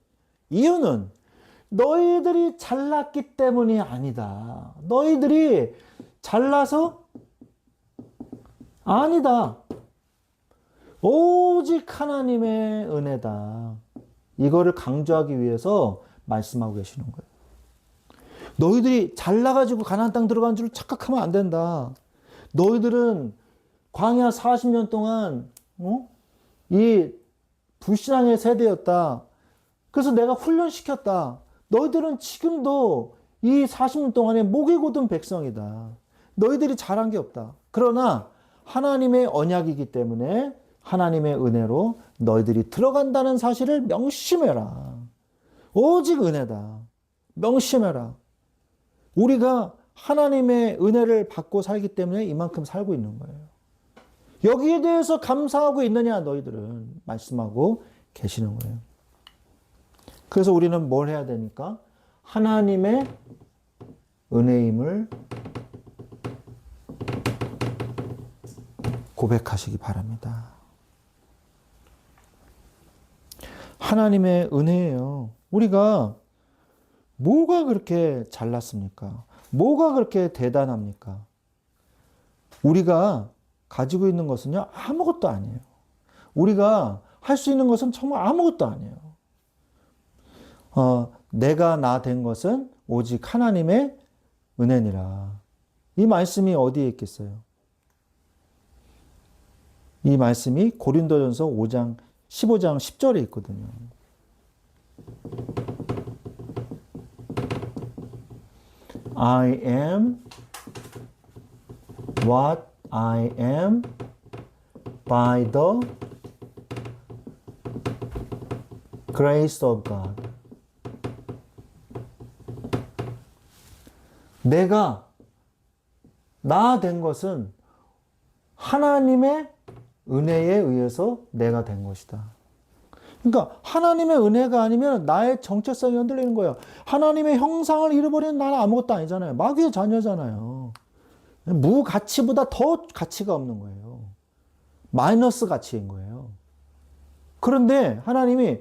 너희들이 잘났기 때문이 아니다. 너희들이 잘나서 아니다. 오직 하나님의 은혜다. 이거를 강조하기 위해서 말씀하고 계시는 거예요. 너희들이 잘나가지고 가나안 땅 들어간 줄 착각하면 안 된다. 너희들은 광야 40년 동안 이 불신앙의 세대였다. 그래서 내가 훈련시켰다. 너희들은 지금도 이 40년 동안에 목이 곧은 백성이다. 너희들이 잘한 게 없다. 그러나 하나님의 언약이기 때문에 하나님의 은혜로 너희들이 들어간다는 사실을 명심해라. 오직 은혜다. 명심해라. 우리가 하나님의 은혜를 받고 살기 때문에 이만큼 살고 있는 거예요. 여기에 대해서 감사하고 있느냐 너희들은 말씀하고 계시는 거예요. 그래서 우리는 뭘 해야 되니까? 하나님의 은혜임을 고백하시기 바랍니다. 하나님의 은혜예요. 우리가 뭐가 그렇게 잘났습니까? 뭐가 그렇게 대단합니까? 우리가 가지고 있는 것은요, 아무것도 아니에요. 우리가 할 수 있는 것은 정말 아무것도 아니에요. 내가 나 된 것은 오직 하나님의 은혜니라. 이 말씀이 어디에 있겠어요? 이 말씀이 고린도전서 5장 15장 10절에 있거든요. I am what I am by the grace of God. 내가 나 된 것은 하나님의 은혜에 의해서 내가 된 것이다. 그러니까 하나님의 은혜가 아니면 나의 정체성이 흔들리는 거예요. 하나님의 형상을 잃어버리는 나는 아무것도 아니잖아요. 마귀의 자녀잖아요. 무가치보다 더 가치가 없는 거예요. 마이너스 가치인 거예요. 그런데 하나님이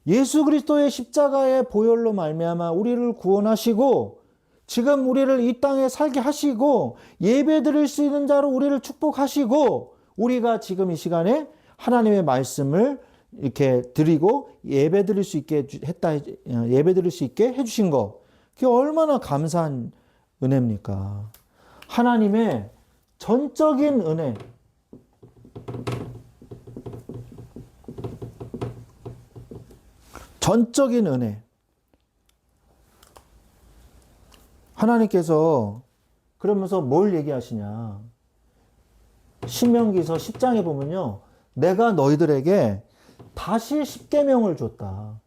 예수 그리스도의 십자가의 보혈로 말미암아 우리를 구원하시고 지금 우리를 이 땅에 살게 하시고 예배 드릴 수 있는 자로 우리를 축복하시고 우리가 지금 이 시간에 하나님의 말씀을 이렇게 드리고 예배 드릴 수 있게 예배 드릴 수 있게 해주신 거. 그게 얼마나 감사한 은혜입니까? 하나님의 전적인 은혜. 전적인 은혜. 하나님께서 그러면서 뭘 얘기하시냐. 신명기서 10장에 보면요. 내가 너희들에게 다시 십계명을 줬다.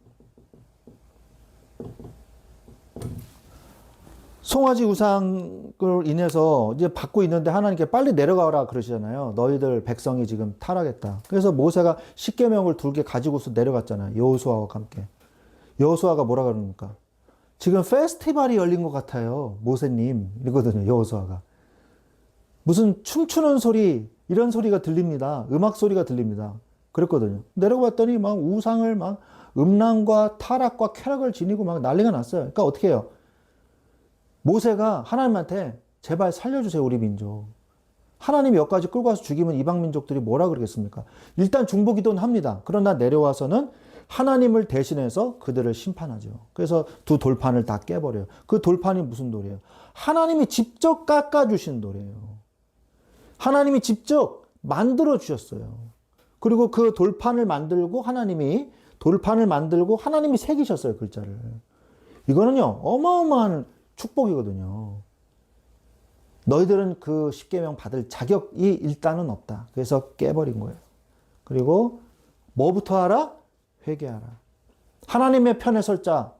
송아지 우상을 인해서 이제 받고 있는데 하나님께 빨리 내려가라 그러시잖아요. 너희들 백성이 지금 타락했다. 그래서 모세가 십계명을 2개 가지고서 내려갔잖아요. 여호수아와 함께. 여호수아가 뭐라 그럽니까? 지금 페스티벌이 열린 것 같아요. 모세님 이거든요. 여호수아가. 무슨 춤추는 소리 이런 소리가 들립니다. 음악 소리가 들립니다. 그랬거든요. 내려갔더니 막 우상을 막 음란과 타락과 쾌락을 지니고 막 난리가 났어요. 그러니까 어떻게 해요? 모세가 하나님한테 제발 살려주세요, 우리 민족. 하나님이 여기까지 끌고 와서 죽이면 이방 민족들이 뭐라 그러겠습니까? 일단 중보기도는 합니다. 그러나 내려와서는 하나님을 대신해서 그들을 심판하죠. 그래서 2 돌판을 다 깨버려요. 그 돌판이 무슨 돌이에요? 하나님이 직접 깎아주신 돌이에요. 하나님이 직접 만들어 주셨어요. 그리고 그 돌판을 만들고 하나님이 새기셨어요, 글자를. 이거는요, 어마어마한 축복이거든요. 너희들은 그 십계명 받을 자격이 일단은 없다. 그래서 깨버린 거예요. 그리고 뭐부터 하라? 회개하라. 하나님의 편에 설 자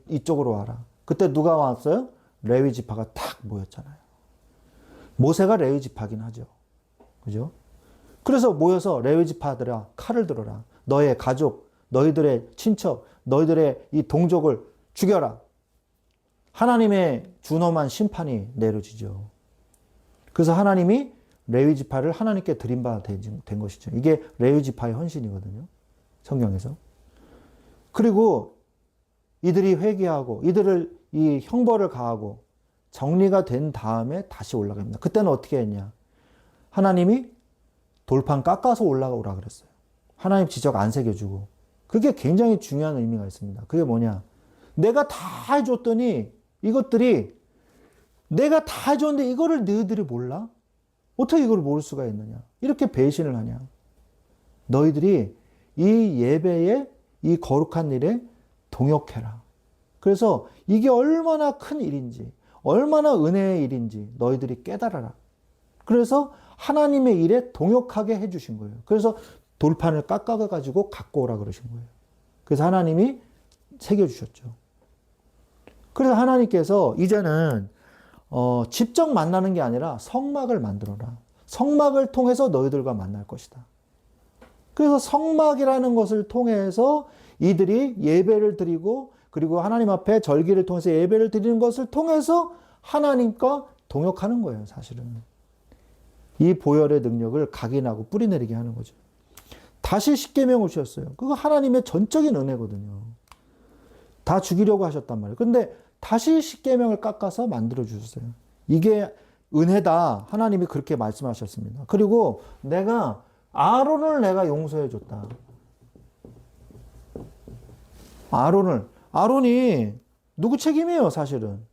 이쪽으로 와라. 그때 누가 왔어요? 레위 지파가 탁 모였잖아요. 모세가 레위 지파긴 하죠. 그죠? 그래서 모여서 레위 지파들아 칼을 들어라. 너의 가족, 너희들의 친척, 너희들의 이 동족을 죽여라. 하나님의 준엄한 심판이 내려지죠. 그래서 하나님이 레위 지파를 하나님께 드린 바 된 것이죠. 이게 레위 지파의 헌신이거든요. 성경에서. 그리고 이들이 회개하고 이들을 이 형벌을 가하고 정리가 된 다음에 다시 올라갑니다. 그때는 어떻게 했냐? 하나님이 돌판 깎아서 올라오라 그랬어요. 하나님 지적 안 새겨주고. 그게 굉장히 중요한 의미가 있습니다. 그게 뭐냐? 내가 다 해줬더니 이것들이 내가 다 해줬는데 이거를 너희들이 몰라? 어떻게 이걸 모를 수가 있느냐? 이렇게 배신을 하냐? 너희들이 이 예배에 이 거룩한 일에 동역해라. 그래서 이게 얼마나 큰 일인지, 얼마나 은혜의 일인지 너희들이 깨달아라. 그래서 하나님의 일에 동역하게 해주신 거예요. 그래서 돌판을 깎아가지고 갖고 오라 그러신 거예요. 그래서 하나님이 새겨주셨죠. 그래서 하나님께서 이제는 직접 만나는 게 아니라 성막을 만들어라. 성막을 통해서 너희들과 만날 것이다. 그래서 성막이라는 것을 통해서 이들이 예배를 드리고 그리고 하나님 앞에 절기를 통해서 예배를 드리는 것을 통해서 하나님과 동역하는 거예요, 사실은. 이 보혈의 능력을 각인하고 뿌리내리게 하는 거죠. 다시 십계명을 주셨어요. 그거 하나님의 전적인 은혜거든요. 다 죽이려고 하셨단 말이에요. 근데 다시 십계명을 깎아서 만들어 주셨어요. 이게 은혜다. 하나님이 그렇게 말씀하셨습니다. 그리고 아론을 내가 용서해 줬다. 아론이 누구 책임이에요, 사실은?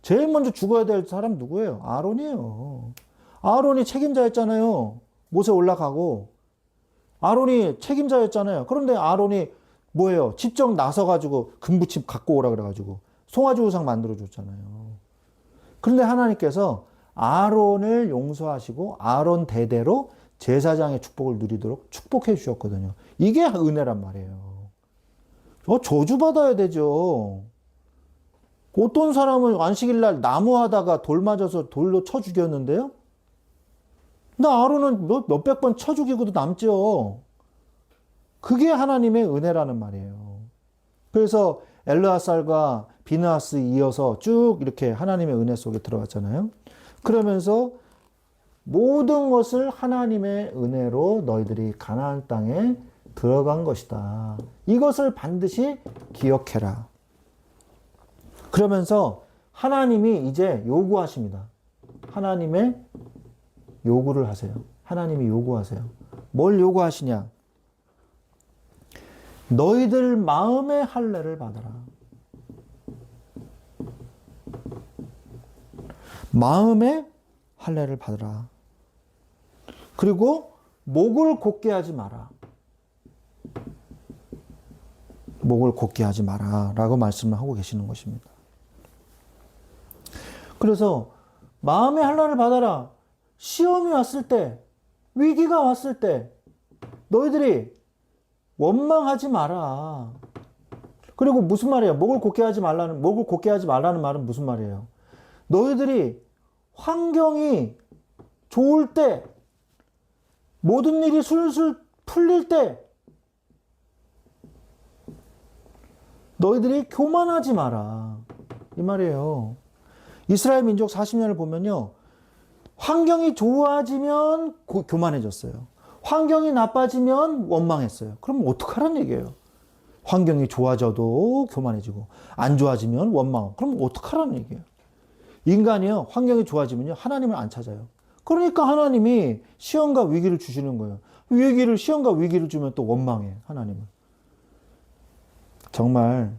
제일 먼저 죽어야 될 사람 누구예요? 아론이에요. 아론이 책임자였잖아요. 모세 올라가고. 아론이 책임자였잖아요. 그런데 아론이 뭐예요? 직접 나서가지고 금부침 갖고 오라 그래가지고 송아지 우상 만들어줬잖아요. 그런데 하나님께서 아론을 용서하시고 아론 대대로 제사장의 축복을 누리도록 축복해 주셨거든요. 이게 은혜란 말이에요. 저주받아야 되죠. 어떤 사람은 안식일날 나무 하다가 돌 맞아서 돌로 쳐 죽였는데요? 근데 아론은 몇백 번 쳐 죽이고도 남죠. 그게 하나님의 은혜라는 말이에요. 그래서 엘르아살과 비느하스 이어서 쭉 이렇게 하나님의 은혜 속에 들어갔잖아요. 그러면서 모든 것을 하나님의 은혜로 너희들이 가나안 땅에 들어간 것이다. 이것을 반드시 기억해라. 그러면서 하나님이 이제 요구하십니다. 하나님의 요구를 하세요. 하나님이 요구하세요. 뭘 요구하시냐? 너희들 마음의 할례를 받아라. 마음의 할례를 받으라. 그리고 목을 곧게 하지 마라. 목을 곧게 하지 마라. 라고 말씀을 하고 계시는 것입니다. 그래서 마음의 할례를 받아라. 시험이 왔을 때, 위기가 왔을 때 너희들이 원망하지 마라. 그리고 무슨 말이에요? 목을 곧게 하지 말라는 말은 무슨 말이에요? 너희들이 환경이 좋을 때, 모든 일이 술술 풀릴 때 너희들이 교만하지 마라. 이 말이에요. 이스라엘 민족 40년을 보면요. 환경이 좋아지면 교만해졌어요. 환경이 나빠지면 원망했어요. 그럼 어떡하란 얘기예요? 환경이 좋아져도 교만해지고 안 좋아지면 원망. 그럼 어떡하란 얘기예요? 인간이요. 환경이 좋아지면요. 하나님을 안 찾아요. 그러니까 하나님이 시험과 위기를 주시는 거예요. 시험과 위기를 주면 또 원망해. 하나님은. 정말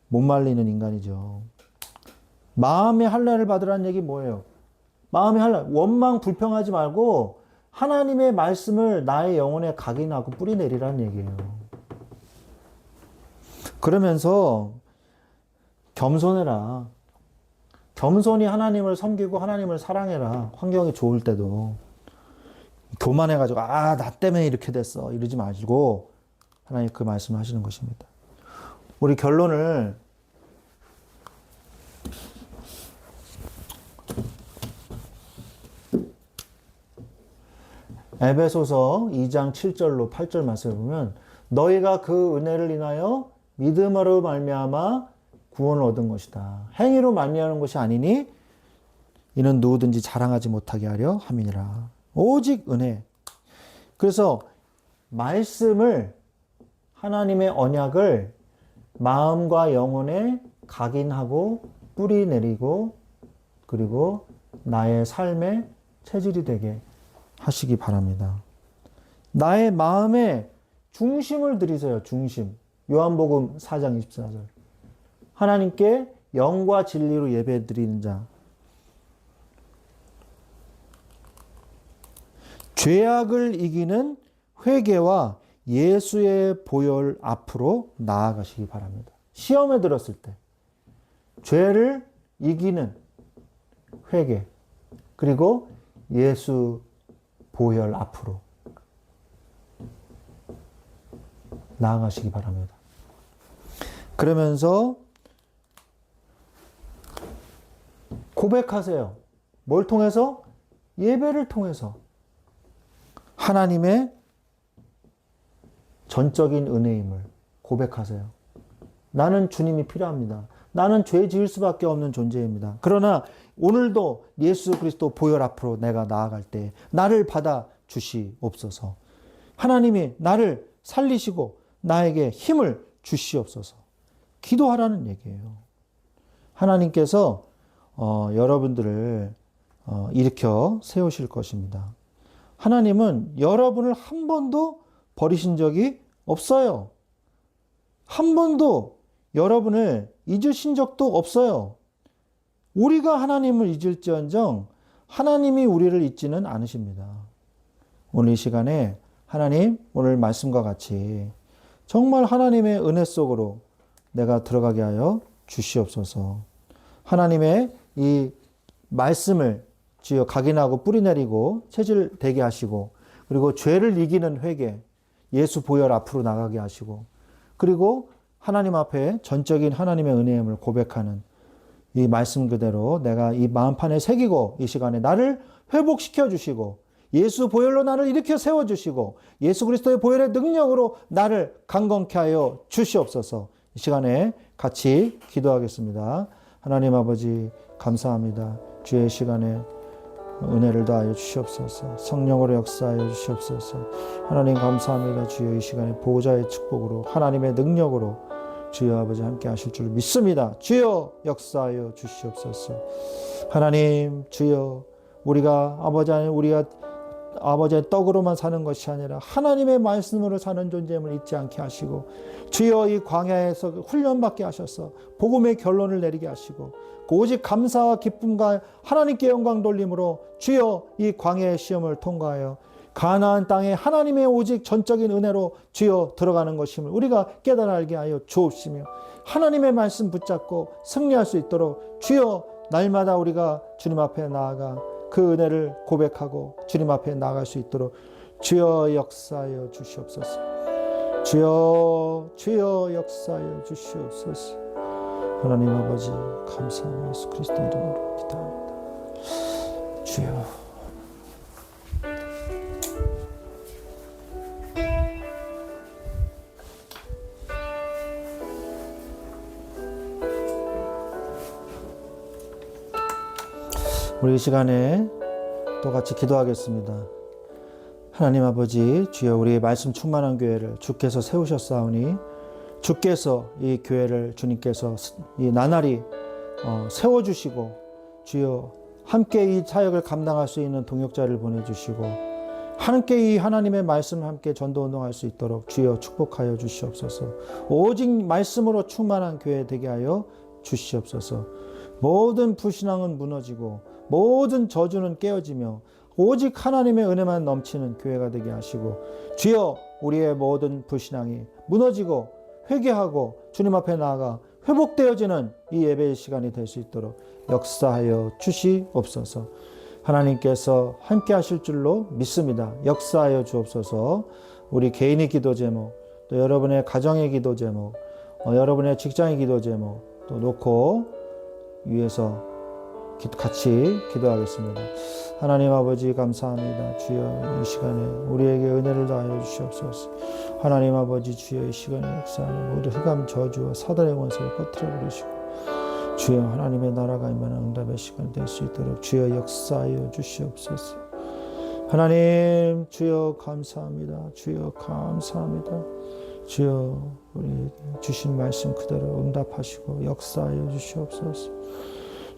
못 말리는 인간이죠. 마음의 할례를 받으라는 얘기 뭐예요? 마음의 할례, 원망 불평하지 말고 하나님의 말씀을 나의 영혼에 각인하고 뿌리내리라는 얘기예요. 그러면서 겸손해라. 겸손히 하나님을 섬기고 하나님을 사랑해라. 환경이 좋을 때도. 교만해가지고 나 때문에 이렇게 됐어 이러지 마시고 하나님 그 말씀을 하시는 것입니다. 우리 결론을 에베소서 2장 7절로 8절 말씀을 보면 너희가 그 은혜를 인하여 믿음으로 말미암아 구원을 얻은 것이다. 행위로 말미암는 것이 아니니 이는 누구든지 자랑하지 못하게 하려 함이니라. 오직 은혜. 그래서 말씀을 하나님의 언약을 마음과 영혼에 각인하고 뿌리 내리고 그리고 나의 삶의 체질이 되게 하시기 바랍니다. 나의 마음에 중심을 들이세요. 중심. 요한복음 4장 24절. 하나님께 영과 진리로 예배드리는 자. 죄악을 이기는 회개와 예수의 보혈 앞으로 나아가시기 바랍니다. 시험에 들었을 때 죄를 이기는 회개 그리고 예수 보혈 앞으로 나아가시기 바랍니다. 그러면서 고백하세요. 뭘 통해서? 예배를 통해서 하나님의 전적인 은혜임을 고백하세요. 나는 주님이 필요합니다. 나는 죄 지을 수밖에 없는 존재입니다. 그러나 오늘도 예수 그리스도 보혈 앞으로 내가 나아갈 때 나를 받아 주시옵소서. 하나님이 나를 살리시고 나에게 힘을 주시옵소서. 기도하라는 얘기예요. 하나님께서 여러분들을 일으켜 세우실 것입니다. 하나님은 여러분을 한 번도 버리신 적이 없어요. 한 번도 여러분을 잊으신 적도 없어요. 우리가 하나님을 잊을지언정 하나님이 우리를 잊지는 않으십니다. 오늘 이 시간에 하나님, 오늘 말씀과 같이 정말 하나님의 은혜 속으로 내가 들어가게 하여 주시옵소서. 하나님의 이 말씀을 주여 각인하고 뿌리내리고 체질되게 하시고, 그리고 죄를 이기는 회개, 예수 보혈 앞으로 나가게 하시고, 그리고 하나님 앞에 전적인 하나님의 은혜임을 고백하는 이 말씀 그대로 내가 이 마음판에 새기고 이 시간에 나를 회복시켜 주시고, 예수 보혈로 나를 일으켜 세워주시고, 예수 그리스도의 보혈의 능력으로 나를 강건케 하여 주시옵소서. 이 시간에 같이 기도하겠습니다. 하나님 아버지 감사합니다. 주의 시간에 은혜를 더하여 주시옵소서. 성령으로 역사하여 주시옵소서. 하나님 감사합니다. 주여 이 시간에 보호자의 축복으로 하나님의 능력으로 주여 아버지 함께 하실 줄 믿습니다. 주여 역사하여 주시옵소서. 하나님 주여 우리가 아버지의 떡으로만 사는 것이 아니라 하나님의 말씀으로 사는 존재임을 잊지 않게 하시고, 주여 이 광야에서 훈련받게 하셔서 복음의 결론을 내리게 하시고, 오직 감사와 기쁨과 하나님께 영광 돌림으로 주여 이 광야의 시험을 통과하여 가나안 땅에 하나님의 오직 전적인 은혜로 주여 들어가는 것임을 우리가 깨달아 알게 하여 주옵시며, 하나님의 말씀 붙잡고 승리할 수 있도록 주여 날마다 우리가 주님 앞에 나아가 그 은혜를 고백하고 주님 앞에 나아갈 수 있도록 주여 역사하여 주시옵소서. 주여 역사하여 주시옵소서. 하나님 아버지 감사합니다. 예수 그리스도 이름으로 기도합니다. 주여. 우리 이 시간에 또 같이 기도하겠습니다. 하나님 아버지 주여 우리의 말씀 충만한 교회를 주께서 세우셨사오니, 주께서 이 교회를 주님께서 이 나날이 세워주시고, 주여 함께 이 사역을 감당할 수 있는 동역자를 보내주시고, 함께 이 하나님의 말씀을 함께 전도운동할 수 있도록 주여 축복하여 주시옵소서. 오직 말씀으로 충만한 교회 되게 하여 주시옵소서. 모든 불신앙은 무너지고 모든 저주는 깨어지며 오직 하나님의 은혜만 넘치는 교회가 되게 하시고, 주여 우리의 모든 불신앙이 무너지고 회개하고 주님 앞에 나아가 회복되어지는 이 예배의 시간이 될 수 있도록 역사하여 주시옵소서. 하나님께서 함께 하실 줄로 믿습니다. 역사하여 주옵소서. 우리 개인의 기도 제목, 또 여러분의 가정의 기도 제목, 여러분의 직장의 기도 제목 또 놓고 위에서 같이 기도하겠습니다. 하나님 아버지 감사합니다. 주여 이 시간에 우리에게 은혜를 더하여 주시옵소서. 하나님 아버지 주여 이 시간에 역사하는 모든 흑암 저주와 사단의 권세를 꺼트려 버리시고, 주여 하나님의 나라가 임하는 응답의 시간 될 수 있도록 주여 역사하여 주시옵소서. 하나님 주여 감사합니다. 주여 감사합니다. 주여 우리에게 주신 말씀 그대로 응답하시고 역사하여 주시옵소서.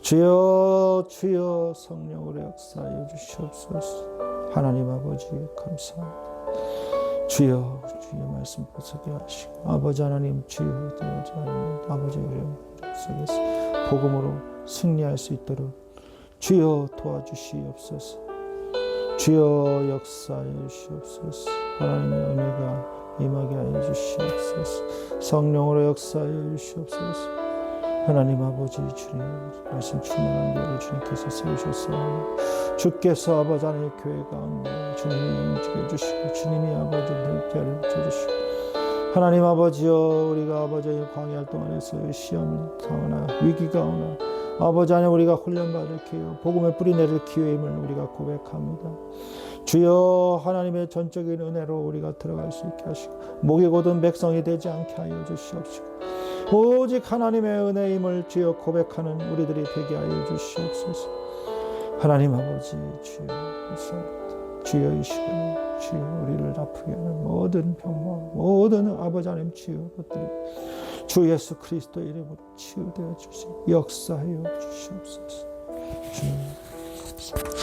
주여 성령으로 역사하여 주시옵소서. 하나님 아버지 감사합니다. 주여 말씀 보석게 하시고, 아버지 하나님 주여 아버지 이름 속에서 복음으로 승리할 수 있도록 주여 도와주시옵소서. 주여 역사하여 주시옵소서. 하나님의 은혜가 임하게 하여 주시옵소서. 성령으로 역사하여 주시옵소서. 하나님 아버지 주님 말씀 충만한 교회를 주님께서 세우셨사오니, 주께서 아버지 하나님의 교회 가운데 주님이 움직여 주시고 주님이 아버지 능력을 주시고, 하나님 아버지여 우리가 아버지의 광야 동안에서 시험을 당하나 위기가 오나 아버지 안에 우리가 훈련받을 기회, 복음의 뿌리 내릴 기회임을 우리가 고백합니다. 주여 하나님의 전적인 은혜로 우리가 들어갈 수 있게 하시고, 목이 곧은 백성이 되지 않게 하여 주시옵시고, 오직 하나님의 은혜임을 주여 고백하는 우리들이 되게 하여 주시옵소서. 하나님 아버지 주여 감사합니다. 주여 이 시간에 주여 우리를 아프게 하는 모든 병과 모든 아버지 하나님 주여 것들이 주 예수 그리스도의 이름으로 치유되어 주시고 역사하여 주시옵소서. 주여 감사합니다.